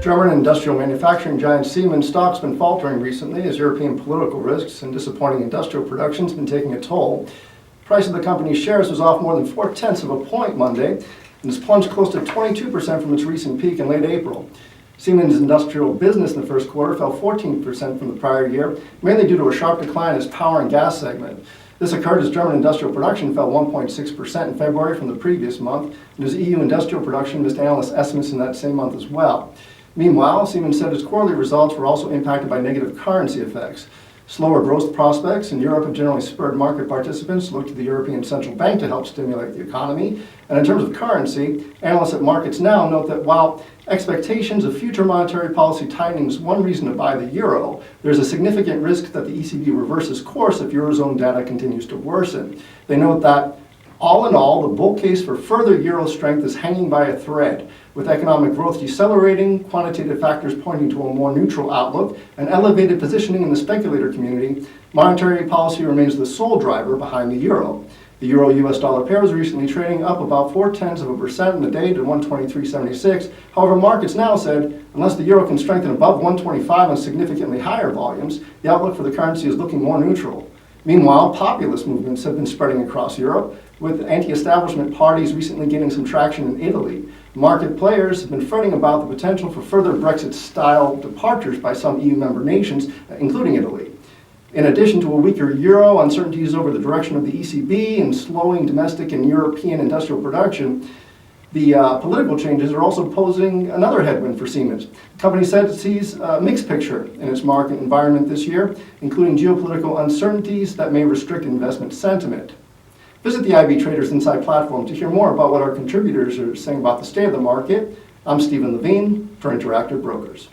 German industrial manufacturing giant Siemens stock's been faltering recently as European political risks and disappointing industrial production has been taking a toll. The price of the company's shares was off more than 0.4 of a point Monday and has plunged close to 22% from its recent peak in late April. Siemens' industrial business in the first quarter fell 14% from the prior year, mainly due to a sharp decline in its power and gas segment. This occurred as German industrial production fell 1.6% in February from the previous month, and as EU industrial production missed analyst estimates in that same month as well. Meanwhile, Siemens said its quarterly results were also impacted by negative currency effects. Slower growth prospects in Europe have generally spurred market participants to look to the European Central Bank to help stimulate the economy. And in terms of currency, analysts at Markets Now note that while expectations of future monetary policy tightening is one reason to buy the euro, there's a significant risk that the ECB reverses course if Eurozone data continues to worsen. They note that all in all, the bull case for further euro strength is hanging by a thread. With economic growth decelerating, quantitative factors pointing to a more neutral outlook, and elevated positioning in the speculator community, monetary policy remains the sole driver behind the euro. The euro-US dollar pair was recently trading up about 0.4% in the day to 123.76. However, Markets Now said, unless the euro can strengthen above 125 on significantly higher volumes, the outlook for the currency is looking more neutral. Meanwhile, populist movements have been spreading across Europe, with anti-establishment parties recently gaining some traction in Italy. Market players have been fretting about the potential for further Brexit-style departures by some EU member nations, including Italy. In addition to a weaker euro, uncertainties over the direction of the ECB, and slowing domestic and European industrial production, the political changes are also posing another headwind for Siemens. The company said it sees a mixed picture in its market environment this year, including geopolitical uncertainties that may restrict investment sentiment. Visit the IB Traders Insight platform to hear more about what our contributors are saying about the state of the market. I'm Stephen Levine for Interactive Brokers.